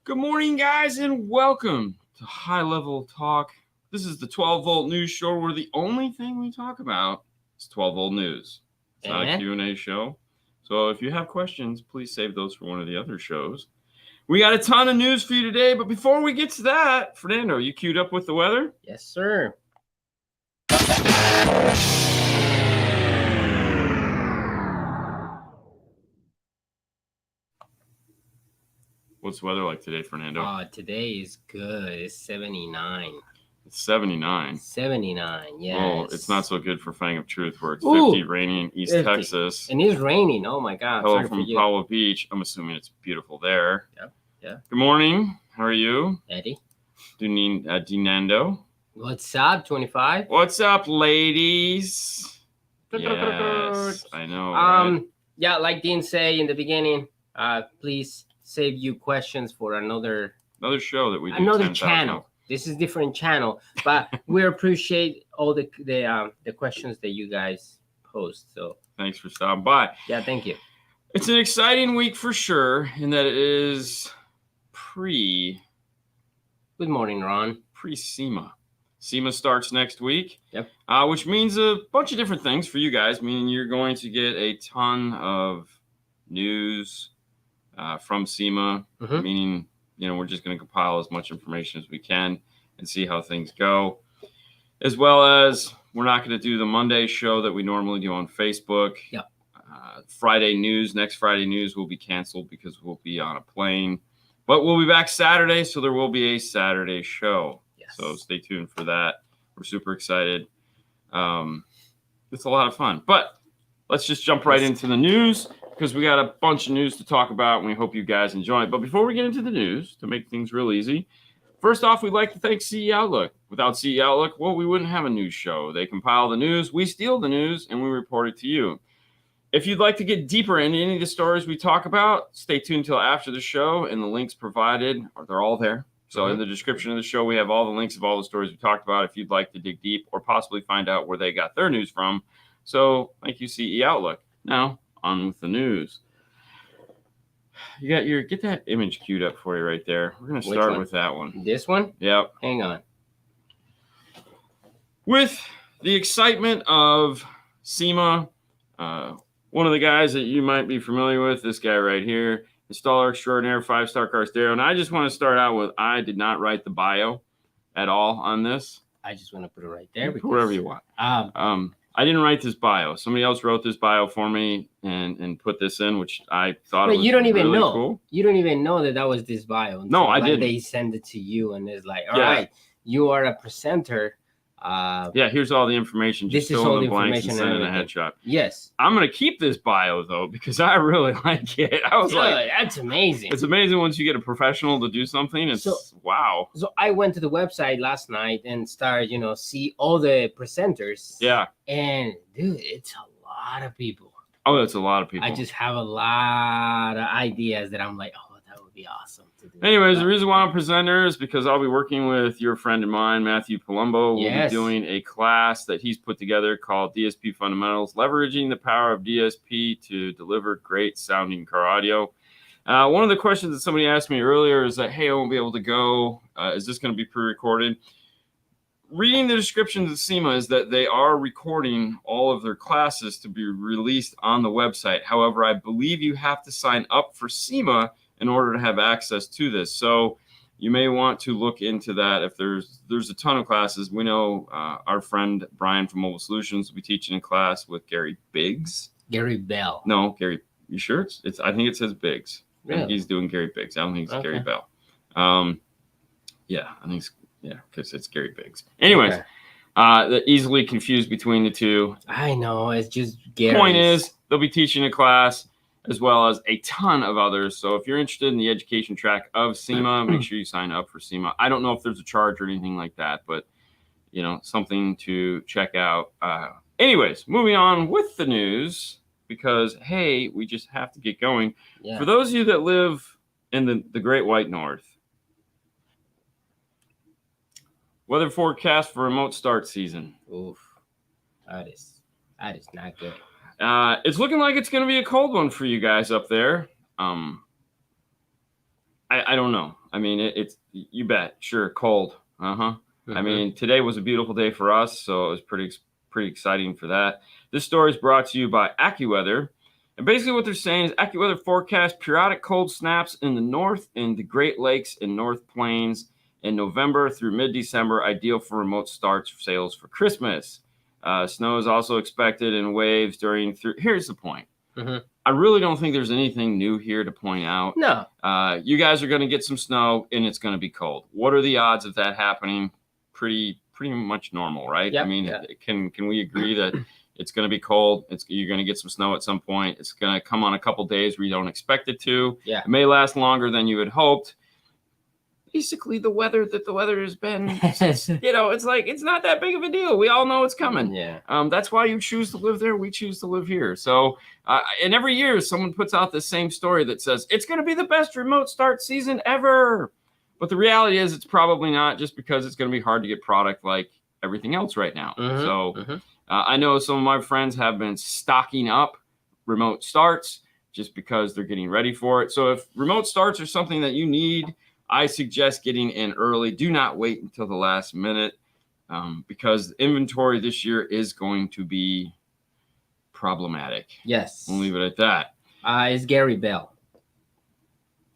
Good morning, guys, and welcome to High Level Talk. This is the 12-volt news show where the only thing we talk about is 12-volt news. It's not a Q&A show. So if you have questions, please save those for one of the other shows. We got a ton of news for you today, but before we get to that, Fernando, you queued up with the weather? Yes, sir. What's the weather like today, Fernando? Today is good. It's 79. It's 79. 79, yes. Well, it's not so good for Fang of Truth, where it's 50 raining in East 50. Texas. And it's raining. Oh, my God. Hello from Apollo Beach. I'm assuming it's beautiful there. Yeah. Good morning. How are you? Eddie. Dinando. What's up, 25? What's up, ladies? Yes, I know. Right? Yeah, like Dean say in the beginning, please save you questions for another show that we do. Another channel. This is different channel, but we appreciate all the questions that you guys post. So thanks for stopping by. Yeah, thank you. It's an exciting week for sure, in that it is Good morning, Ron. Pre-SEMA. SEMA starts next week. Yep. Which means a bunch of different things for you guys. Meaning you're going to get a ton of news from SEMA. Mm-hmm. Meaning, we're just going to compile as much information as we can and see how things go. As well as we're not going to do the Monday show that we normally do on Facebook. Yep. Next Friday news will be canceled because we'll be on a plane. But we'll be back Saturday, so there will be a Saturday show. Yes. So stay tuned for that. We're super excited. It's a lot of fun. But let's just jump right into the news, because we got a bunch of news to talk about, and we hope you guys enjoy it. But before we get into the news, to make things real easy, first off, we'd like to thank CE Outlook. Without CE Outlook, well, we wouldn't have a news show. They compile the news, we steal the news, and we report it to you. If you'd like to get deeper into any of the stories we talk about, stay tuned till after the show, and the links provided, they're all there. So in the description of the show, we have all the links of all the stories we talked about if you'd like to dig deep or possibly find out where they got their news from. So thank you, CE Outlook. Now, on with the news. You got get that image queued up for you right there. We're going to start with that one. This one? Yep. Hang on. With the excitement of SEMA, one of the guys that you might be familiar with, this guy right here, installer extraordinaire, 5-star Carstero. And I just want to start out with, I did not write the bio at all on this. I just want to put it right there. Put whatever you want. I didn't write this bio. Somebody else wrote this bio for me and put this in, which I thought it was you don't even really know. Cool. You don't even know that was this bio. No, I didn't. They send it to you, and it's like, all right, you are a presenter. Here's all the information. Just this is all the blanks information and send in a headshot. Yes. I'm going to keep this bio, though, because I really like it. I was like, that's amazing. It's amazing once you get a professional to do something. It's wow. So I went to the website last night and started, see all the presenters. Yeah. And, dude, it's a lot of people. Oh, that's a lot of people. I just have a lot of ideas that I'm like, oh, that would be awesome to do. Anyways, the reason why I'm a presenter is because I'll be working with your friend of mine, Matthew Palumbo. We'll be doing a class that he's put together called DSP Fundamentals, Leveraging the Power of DSP to Deliver Great Sounding Car Audio. One of the questions that somebody asked me earlier is that, hey, I won't be able to go. Is this going to be pre-recorded? Reading the descriptions of SEMA is that they are recording all of their classes to be released on the website. However, I believe you have to sign up for SEMA in order to have access to this. So you may want to look into that. If there's a ton of classes. We know our friend Brian from Mobile Solutions will be teaching a class with Gary Biggs. Gary Bell. No, Gary. You sure? It's I think it says Biggs. Really? He's doing Gary Biggs. I don't think it's Gary Bell. I think it's because it's Gary Biggs. Anyways, easily confused between the two. I know, it's just Gary. Point is, they'll be teaching a class as well as a ton of others. So if you're interested in the education track of SEMA, make sure you sign up for SEMA. I don't know if there's a charge or anything like that, but something to check out. Anyways, moving on with the news, because hey, we just have to get going. Yeah. For those of you that live in the Great White North, weather forecast for remote start season. Oof, that is not good. It's looking like it's going to be a cold one for you guys up there. I don't know. I mean, it's you bet. Sure, cold. I mean, today was a beautiful day for us, so it was pretty exciting for that. This story is brought to you by AccuWeather. And basically what they're saying is AccuWeather forecasts periodic cold snaps in the north and the Great Lakes and North Plains in November through mid-December, ideal for remote starts sales for Christmas. Snow is also expected in waves here's the point. I really don't think there's anything new here to point out. No. You guys are going to get some snow, and it's going to be cold. What are the odds of that happening? Pretty much normal, right? Yep, I mean, can we agree that it's going to be cold? You're going to get some snow at some point. It's going to come on a couple days where you don't expect it to. Yeah. It may last longer than you had hoped. Basically, the weather has been, it's like, it's not that big of a deal. We all know it's coming. Yeah. That's why you choose to live there. We choose to live here. So, and every year someone puts out the same story that says it's going to be the best remote start season ever. But the reality is it's probably not, just because it's going to be hard to get product like everything else right now. I know some of my friends have been stocking up remote starts just because they're getting ready for it. So if remote starts are something that you need, I suggest getting in early. Do not wait until the last minute, because the inventory this year is going to be problematic. Yes. We'll leave it at that. It's Gary Bell.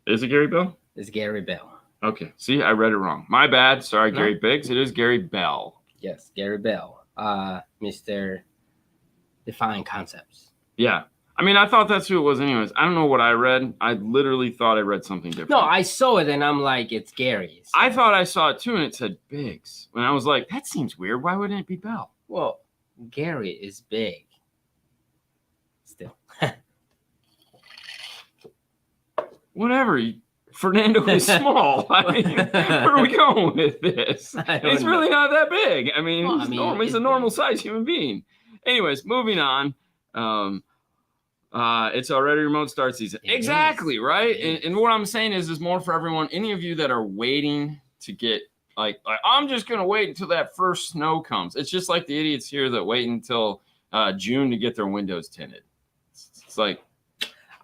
Is it Gary Bell? It's Gary Bell. Okay. See, I read it wrong. My bad. Sorry, Gary Biggs. It is Gary Bell. Yes, Gary Bell. Mr. Define Concepts. Yeah. I mean, I thought that's who it was anyways. I don't know what I read. I literally thought I read something different. No, I saw it and I'm like, it's Gary. So. I thought I saw it too, and it said Biggs. And I was like, that seems weird. Why wouldn't it be Bell? Well, Gary is big. Still. Whatever. Fernando is small. I mean, where are we going with this? He's really not that big. I mean, he's a normal size human being. Anyways, moving on. It's already remote start season. Exactly, right? And what I'm saying is more for everyone. Any of you that are waiting to get, like I'm just going to wait until that first snow comes. It's just like the idiots here that wait until June to get their windows tinted. It's like,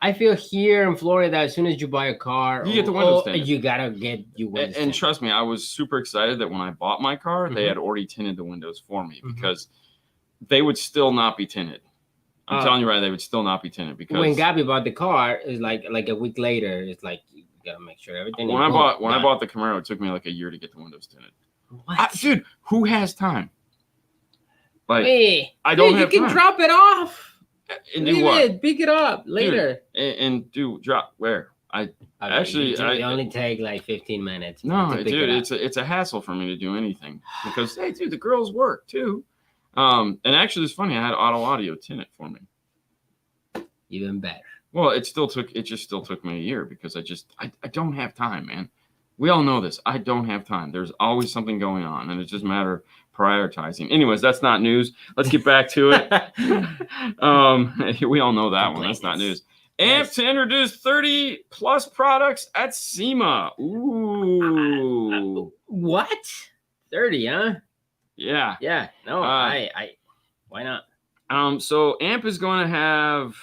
I feel here in Florida, as soon as you buy a car, you get the windows tinted. You gotta get your windows tinted. And trust me, I was super excited that when I bought my car, they had already tinted the windows for me, because they would still not be tinted. I'm telling you right, they would still not be tinted, because when Gabby bought the car, it's like a week later, it's like you gotta make sure everything. When I bought the Camaro, it took me like a year to get the windows tinted. What? Dude, who has time? Like, hey, I don't have time. You can drop it off. And do what? Pick it up later. Dude, and do drop where? I only take like 15 minutes. No, dude, it's a hassle for me to do anything, because hey, dude, the girls work too. And actually, it's funny. I had audio tint it for me. Even better. Well, it just still took me a year, because I don't have time, man. We all know this. I don't have time. There's always something going on, and it's just a matter of prioritizing. Anyways, that's not news. Let's get back to it. We all know that one. That's not news. AAMP to introduce 30 plus products at SEMA. Ooh. What? 30, huh? Yeah. Yeah. No, why not? So AAMP is going to have,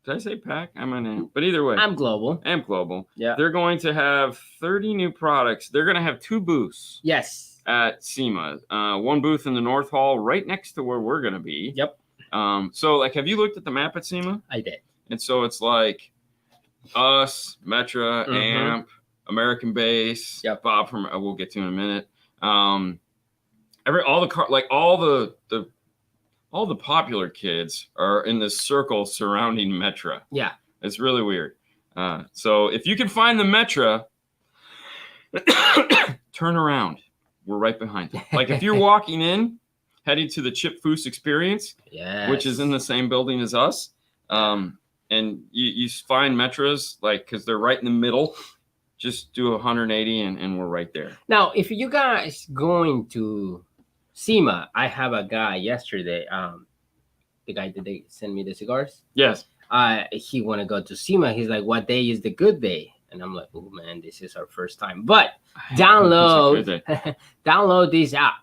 did I say PAC? I'm an AAMP. But either way. I'm global. AAMP Global. Yeah. They're going to have 30 new products. They're going to have 2 booths. Yes. At SEMA. One booth in the North Hall right next to where we're going to be. Yep. So like, have you looked at the map at SEMA? I did. And so it's like us, Metra, AAMP, American Base. Yep. Bob from, we'll get to in a minute. All the popular kids are in this circle surrounding Metra. Yeah. It's really weird. So if you can find the Metra, turn around. We're right behind you. Like if you're walking in, heading to the Chip Foose Experience, which is in the same building as us, and you find Metras, like, because they're right in the middle, just do 180 and we're right there. Now, if you guys going to SEMA, I have a guy yesterday, the guy that they send me the cigars. Yes. He want to go to SEMA. He's like, what day is the good day? And I'm like, oh man, this is our first time. But download this app,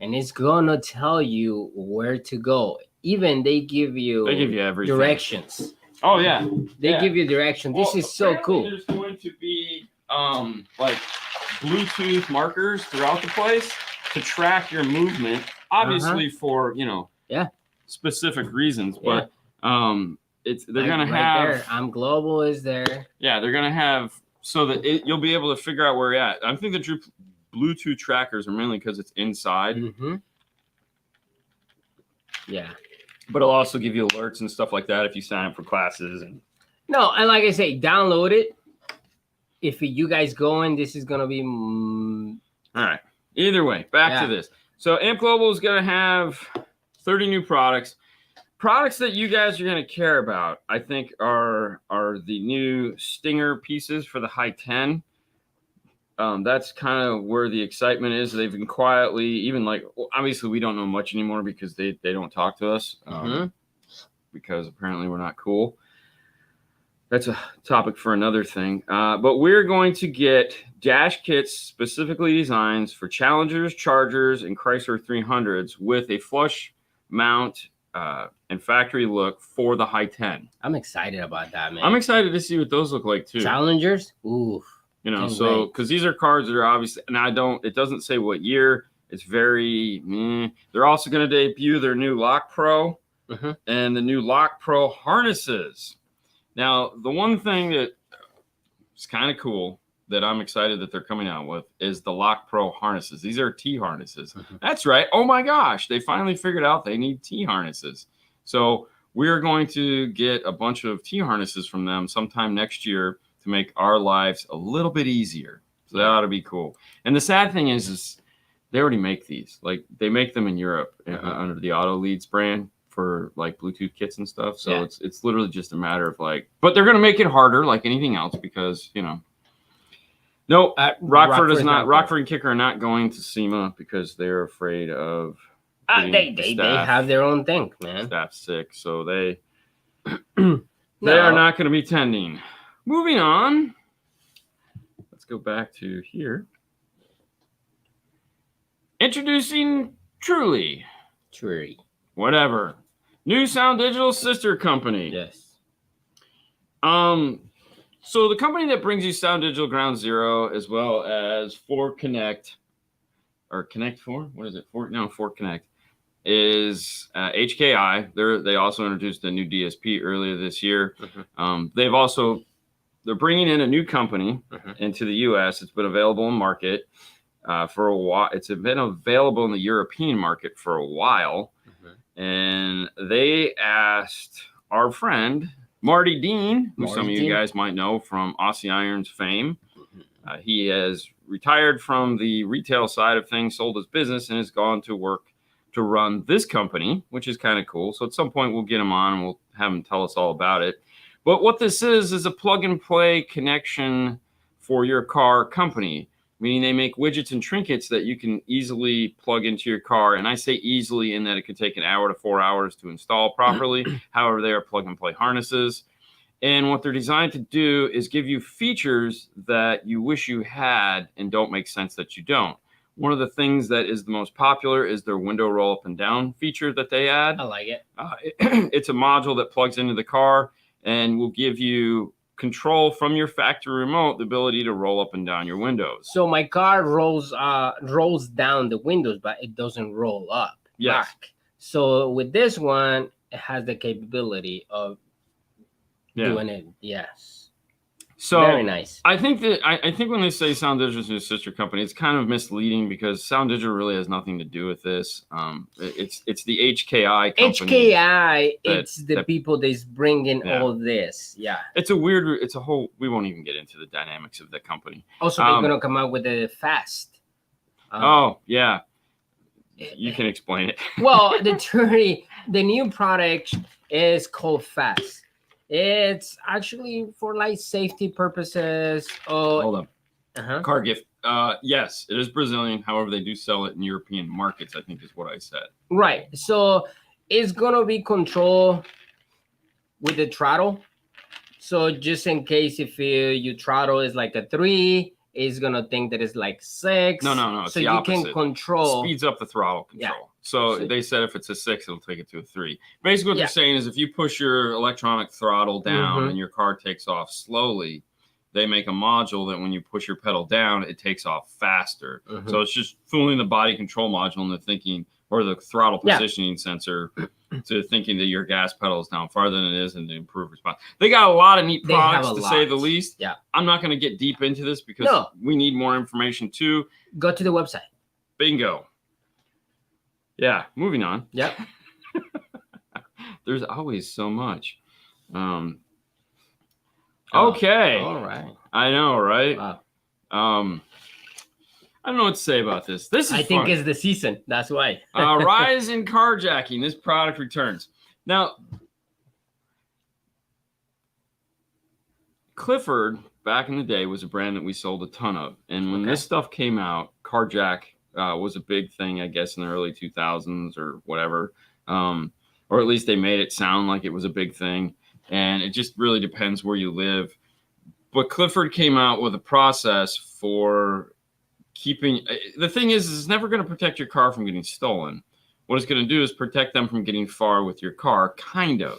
and it's gonna tell you where to go. even they give you everything. directions. Oh yeah, They give you direction. This is so cool. There's going to be like Bluetooth markers throughout the place to track your movement, obviously for specific reasons, but they're gonna have there. I'm Global is there. Yeah, they're gonna have so that you'll be able to figure out where you're at. I think the Bluetooth trackers are mainly because it's inside. Mm-hmm. Yeah. But it'll also give you alerts and stuff like that if you sign up for classes. And like I say, download it. If you guys going, this is gonna be all right. Either way, back to this. So AAMP Global is gonna have 30 new products. Products that you guys are gonna care about, I think, are the new Stinger pieces for the high 10. That's kind of where the excitement is. They've been quietly, even obviously we don't know much anymore because they don't talk to us because apparently we're not cool. That's a topic for another thing. But we're going to get dash kits specifically designed for Challengers, Chargers, and Chrysler 300s with a flush mount and factory look for the high 10. I'm excited about that, man. I'm excited to see what those look like too. Challengers? Ooh. So because these are cars that are obviously, and it doesn't say what year. It's very, they're also going to debut their new Lock Pro and the new Lock Pro harnesses. Now, the one thing that is kind of cool that I'm excited that they're coming out with is the Lock Pro harnesses. These are T harnesses. That's right. Oh my gosh. They finally figured out they need T harnesses. So we're going to get a bunch of T harnesses from them sometime next year to make our lives a little bit easier. So that ought to be cool. And the sad thing is they already make these. Like they make them in Europe under the Auto Leads brand for like Bluetooth kits and stuff. So it's literally just a matter of but they're going to make it harder like anything else because, no, Rockford and Kicker are not going to SEMA because they're afraid of they have their own thing, man. Staff's sick, so they are not going to be tending. Moving on, let's go back to here. Introducing TURY. Whatever. New SounDigital sister company. Yes. So the company that brings you SounDigital Ground Zero as well as Ford Connect or Connect 4? What is it? Ford Connect is HKI. They also introduced a new DSP earlier this year. They're bringing in a new company into the U.S. It's been available in market for a while. It's been available in the European market for a while. And they asked our friend, Marty Dean, who some of you guys might know from Aussie Irons fame. He has retired from the retail side of things, sold his business, and has gone to work to run this company, which is kind of cool. So at some point we'll get him on and we'll have him tell us all about it. But what this is a plug and play connection for your car company, meaning they make widgets and trinkets that you can easily plug into your car. And I say easily in that it could take an hour to 4 hours to install properly. However, they are plug and play harnesses. And what they're designed to do is give you features that you wish you had and don't make sense that you don't. One of the things that is the most popular is their window roll up and down feature that they add. I like it. It's a module that plugs into the car and will give you control from your factory remote, the ability to roll up and down your windows. So my car rolls down the windows, but it doesn't roll up. Yes. Back. So with this one, it has the capability of doing it. Yes. So very nice. I think when they say SounDigital's new sister company, it's kind of misleading because SounDigital really has nothing to do with this. It's the HKI company. It's the people that's bringing all this. Yeah. It's a whole, we won't even get into the dynamics of the company. Also, they're going to come out with the Fast. You can explain it. Well, the new product is called Fast. It's actually for like safety purposes. Hold on. Car gift. Yes, it is Brazilian. However, they do sell it in European markets, I think is what I said. Right. So it's going to be controlled with the throttle. So just in case if your throttle is like a 3, it's going to think that it's like 6. No. It's so the you opposite. can control. Speeds up the throttle control. So they said if it's a 6, it'll take it to a 3. Basically, what they're saying is if you push your electronic throttle down and your car takes off slowly, they make a module that when you push your pedal down, it takes off faster. So it's just fooling the body control module into thinking, or the throttle positioning sensor, to thinking that your gas pedal is down farther than it is, and to improve response. They got a lot of neat products, to say the least. Yeah. I'm not going to get deep into this because we need more information too. Go to the website. Bingo. Yeah, moving on. Yep. There's always so much. Okay. All right. I know, right? Wow. I don't know what to say about this. This is I think it's the season. That's why. Rise in carjacking. This product returns. Now, Clifford, back in the day, was a brand that we sold a ton of. And when this stuff came out, Carjack was a big thing, I guess, in the early 2000s or whatever. Or at least they made it sound like it was a big thing. And it just really depends where you live. But Clifford came out with a process for keeping... The thing is it's never going to protect your car from getting stolen. What it's going to do is protect them from getting far with your car, kind of.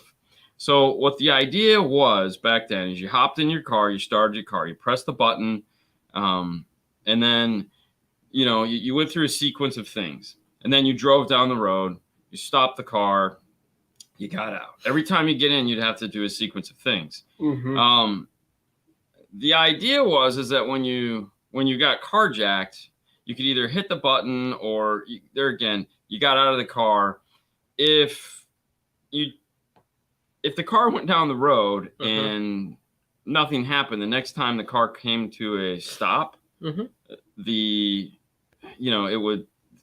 So what the idea was back then is you hopped in your car, you started your car, you pressed the button, and then, you know, you went through a sequence of things. And then you drove down the road, you stopped the car, you got out. Every time you get in, you'd have to do a sequence of things. The idea is that when you got carjacked, you could either hit the button or you got out of the car. If the car went down the road and nothing happened, the next time the car came to a stop,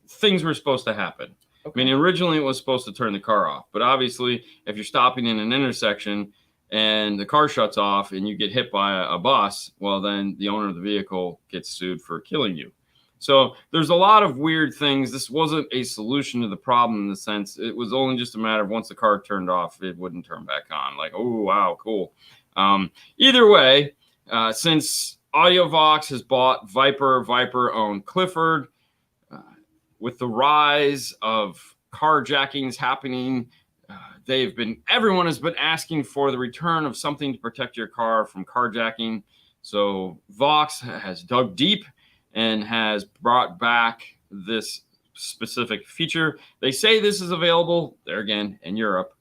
things were supposed to happen. I mean, originally it was supposed to turn the car off, but obviously if you're stopping in an intersection and the car shuts off and you get hit by a bus, well, then the owner of the vehicle gets sued for killing you. So there's a lot of weird things. This wasn't a solution to the problem in the sense it was only just a matter of once the car turned off, it wouldn't turn back on. Like, oh, wow, cool. Either way, since AudioVox has bought Viper owned Clifford, with the rise of carjackings happening, everyone has been asking for the return of something to protect your car from carjacking. So Vox has dug deep and has brought back this specific feature. They say this is available there again in Europe.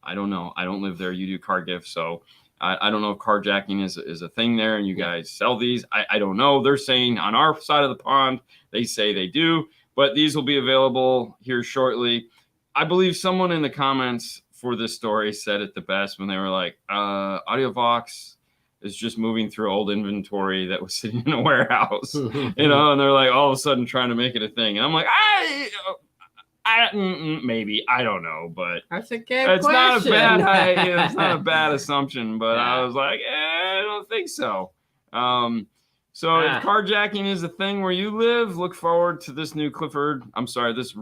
I don't know. I don't live there. You do car gifts, so I don't know if carjacking is a thing there and you guys sell these. I don't know. They're saying on our side of the pond, they say they do, but these will be available here shortly. I believe someone in the comments for this story said it the best when they were like, AudioVox is just moving through old inventory that was sitting in a warehouse, and they're like all of a sudden trying to make it a thing. And I'm like, maybe, I don't know, but that's a good it's question. It's not a bad assumption, but I was like, I don't think so. So if carjacking is a thing where you live, look forward to this new this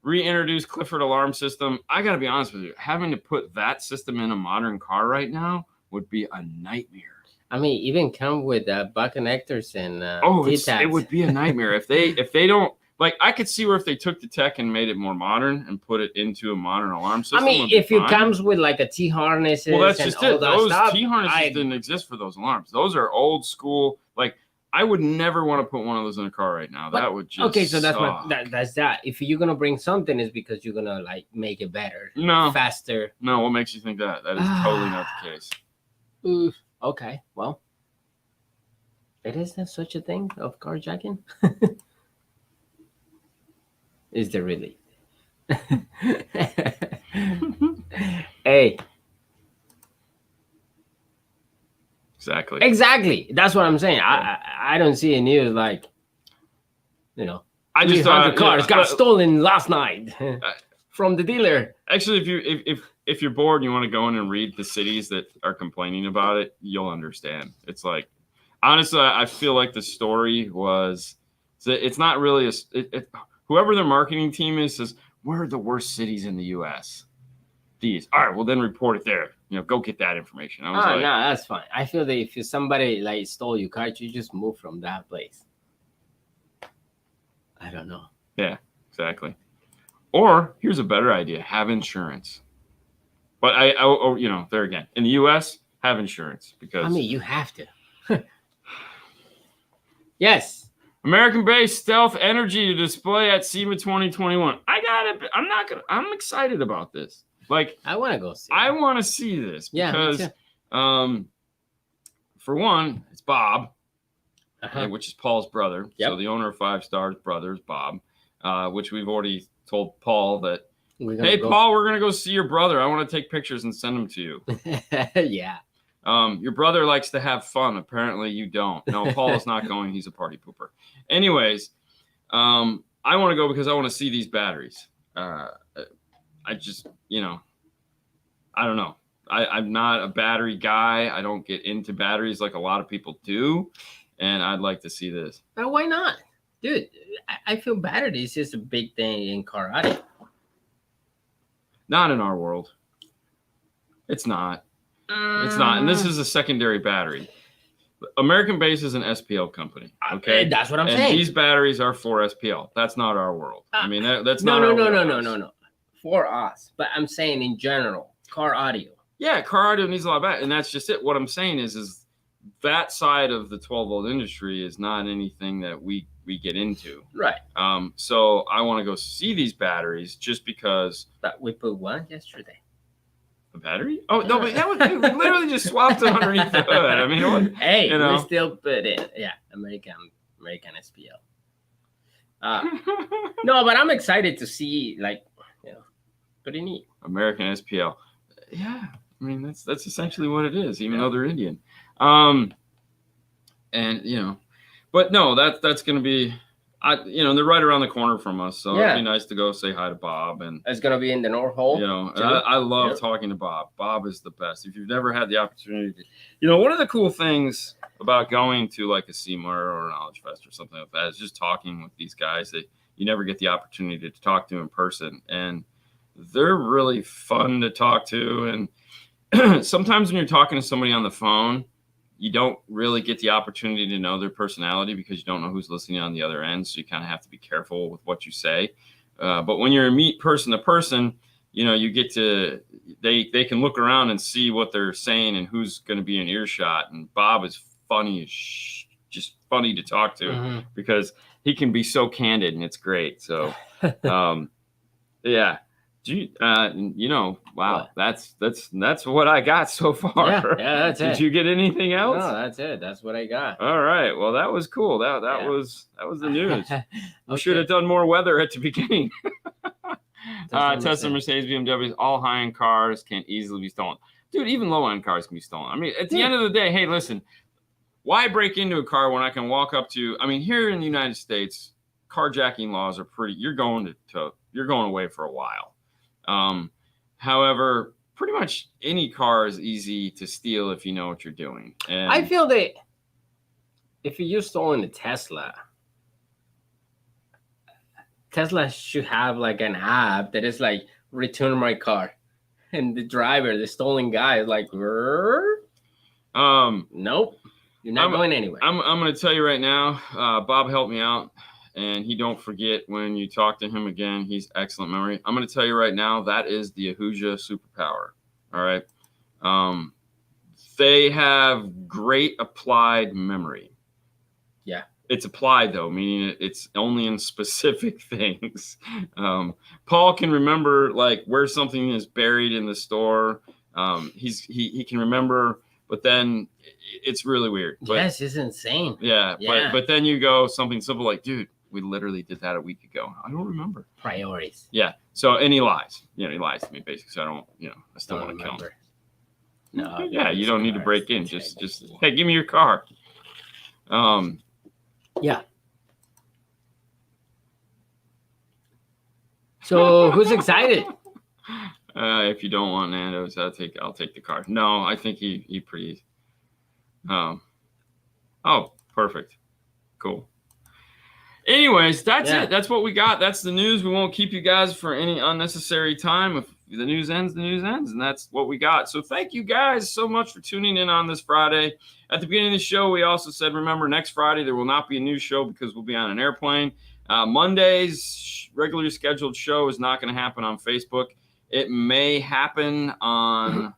reintroduced Clifford alarm system. I got to be honest with you, having to put that system in a modern car right now would be a nightmare. I mean, even come with butt connectors and it would be a nightmare if they don't. Like, I could see where if they took the tech and made it more modern and put it into a modern alarm system. I mean, if it comes with like a T-harness, well, that's just it. Those T-harnesses didn't exist for those alarms. Those are old school. Like, I would never want to put one of those in a car right now. That would just so that's that. If you're gonna bring something, it's because you're gonna like make it better, faster. No, what makes you think that? That is totally not the case. Okay, well, it is there such a thing of carjacking? Is there really? Hey. Exactly. That's what I'm saying. Yeah. I don't see a news like, I just thought the cars got stolen last night from the dealer. Actually, if you're bored and you want to go in and read the cities that are complaining about it, you'll understand. It's like, honestly, I feel like the story was, it's not really whoever their marketing team is says, where are the worst cities in the U.S.? These. All right, well, then report it there. Go get that information. I was no, that's fine. I feel that if somebody like stole your car, you just move from that place. I don't know. Yeah. Exactly. Or here's a better idea: have insurance. But you know, there again, in the U.S., have insurance because I mean, you have to. Yes. American-based stealth energy to display at SEMA 2021. I'm excited about this. Like, I want to go see. I want to see this because, for one, it's Bob, which is Paul's brother. Yep. So the owner of 5 Stars Brothers, Bob, which we've already told Paul that, hey, Paul, we're going to go see your brother. I want to take pictures and send them to you. Yeah. Your brother likes to have fun. Apparently you don't. No, Paul is not going. He's a party pooper. Anyways, I want to go because I want to see these batteries. I just, you know, I don't know. I'm not a battery guy. I don't get into batteries like a lot of people do. And I'd like to see this. But why not? Dude, I feel batteries is a big thing in car audio. Not in our world. It's not. It's not. And this is a secondary battery. American Base is an SPL company. Okay. That's what I'm saying. And these batteries are for SPL. That's not our world. I mean, that's no, not no. For us. But I'm saying in general, car audio. Yeah, car audio needs a lot of battery. And that's just it. What I'm saying is that side of the 12-volt industry is not anything that we get into. Right. So I want to go see these batteries just because. But we put one yesterday. The battery? Oh, no, but that was we literally just swapped it underneath the hood. I mean, hey, you know, we still put it. Yeah, American SPL. No, but I'm excited to see, like, you know, pretty neat. American SPL. Yeah, I mean, that's essentially what it is, even though they're Indian. And, you know, but no, that's going to be, you know, they're right around the corner from us, so it'd be nice to go say hi to Bob. And it's gonna be in the North Hole. You know, I love talking to Bob. Bob is the best. If you've never had the opportunity to, you know, one of the cool things about going to like a SEMA or a Knowledge Fest or something like that is just talking with these guys that you never get the opportunity to talk to in person, and they're really fun to talk to. And sometimes when you're talking to somebody on the phone, you don't really get the opportunity to know their personality because you don't know who's listening on the other end. So you kind of have to be careful with what you say. But when you're meet person to person, you know, you get to, they can look around and see what they're saying and who's going to be in earshot. And Bob is funny, just funny to talk to because he can be so candid and it's great. So, yeah. You know, wow, that's what I got so far. Yeah, that's it. Did you get anything else? No, that's it. That's what I got. All right. Well, that was cool. That was the news. We should have done more weather at the beginning. Tesla, Mercedes, BMWs, all high-end cars can easily be stolen. Dude, even low-end cars can be stolen. I mean, at the end of the day, hey, listen, why break into a car when I can walk up to? I mean, here in the United States, carjacking laws are pretty. You're going away for a while. However, pretty much any car is easy to steal if you know what you're doing. And I feel that if you're stolen a Tesla should have like an app that is like return my car, and the driver, the stolen guy, is like, nope, you're not going anywhere. I'm going to tell you right now, Bob helped me out. And he don't forget when you talk to him again. He's excellent memory. I'm going to tell you right now, that is the Ahuja superpower. All right. They have great applied memory. Yeah. It's applied, though, meaning it's only in specific things. Paul can remember, like, where something is buried in the store. He can remember, but then it's really weird. But, yes, it's insane. Yeah. But then you go something simple like, dude, we literally did that a week ago. I don't remember. Priorities. Yeah. So, and he lies. You know, he lies to me basically. So I don't, you know, I still want to kill him. No. Yeah, you don't need to break in. Just, hey, give me your car. Yeah. So who's excited? If you don't want Nando's, I'll take the car. No, I think he pretty. Oh, perfect. Cool. Anyways, that's it. That's what we got. That's the news. We won't keep you guys for any unnecessary time. If the news ends, the news ends. And that's what we got. So thank you guys so much for tuning in on this Friday. At the beginning of the show, we also said, remember, next Friday, there will not be a new show because we'll be on an airplane. Monday's regularly scheduled show is not going to happen on Facebook. It may happen on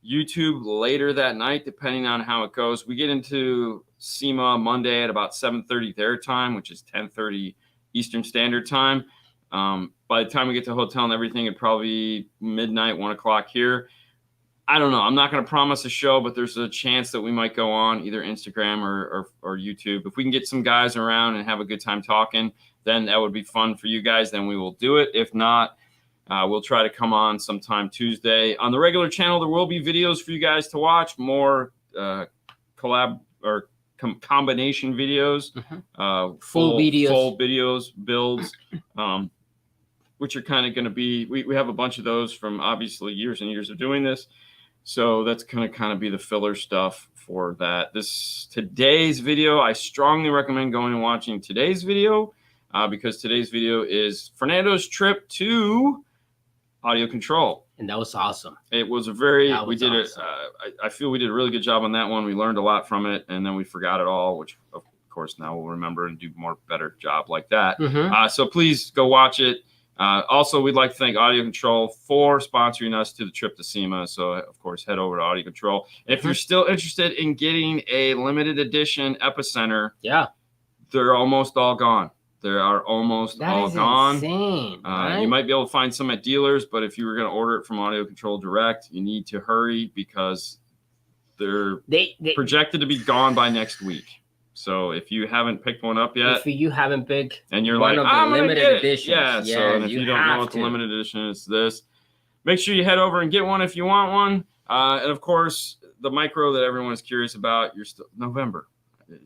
YouTube later that night, depending on how it goes. We get into SEMA Monday at about 7:30 their time, which is 10:30 Eastern Standard Time. By the time we get to the hotel and everything, it'd probably be midnight, 1 o'clock here. I don't know. I'm not going to promise a show, but there's a chance that we might go on either Instagram or YouTube. If we can get some guys around and have a good time talking, then that would be fun for you guys. Then we will do it. If not, we'll try to come on sometime Tuesday. On the regular channel, there will be videos for you guys to watch, more collab or combination videos, full videos, builds, which are kind of going to be, we have a bunch of those from obviously years and years of doing this. So that's going to kind of be the filler stuff for that. Today's video, I strongly recommend going and watching today's video because today's video is Fernando's trip to audio control. And that was awesome. It was I feel we did a really good job on that one. We learned a lot from it, and then we forgot it all, which of course now we'll remember and do better job like that. So please go watch it. Also, we'd like to thank Audio Control for sponsoring us to the trip to SEMA. So, of course, head over to Audio Control. And if you're still interested in getting a limited edition Epicenter, they're almost all gone. They are almost all gone. Insane, right? You might be able to find some at dealers, but if you were going to order it from Audio Control direct, you need to hurry because they're projected to be gone by next week. So if you haven't picked one up yet, if you haven't picked and you're one like, of the limited editions, so and if you don't know what the limited edition is, this, make sure you head over and get one if you want one. And of course, the micro that everyone is curious about, November.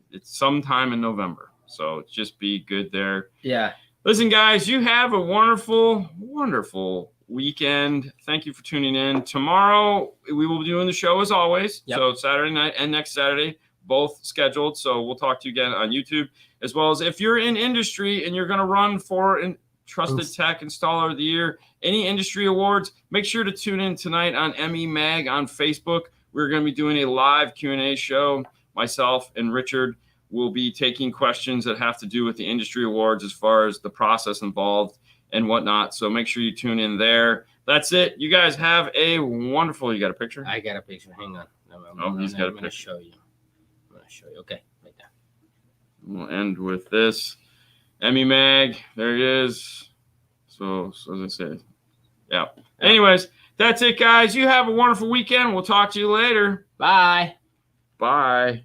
It's sometime in November. So just be good there. Yeah. Listen, guys, you have a wonderful, wonderful weekend. Thank you for tuning in. Tomorrow, we will be doing the show as always. So Saturday night and next Saturday, both scheduled. So we'll talk to you again on YouTube, as well as if you're in industry and you're going to run for Trusted Tech Installer of the Year, any industry awards, make sure to tune in tonight on ME Mag on Facebook. We're going to be doing a live Q&A show. Myself and Richard will be taking questions that have to do with the industry awards as far as the process involved and whatnot. So make sure you tune in there. That's it. You guys have a wonderful, you got a picture? I got a picture. Hang on. He's got a picture. I'm going to show you. Okay, right there. We'll end with this. ME Mag, there it is. So as I said, yeah. Anyways, that's it, guys. You have a wonderful weekend. We'll talk to you later. Bye. Bye.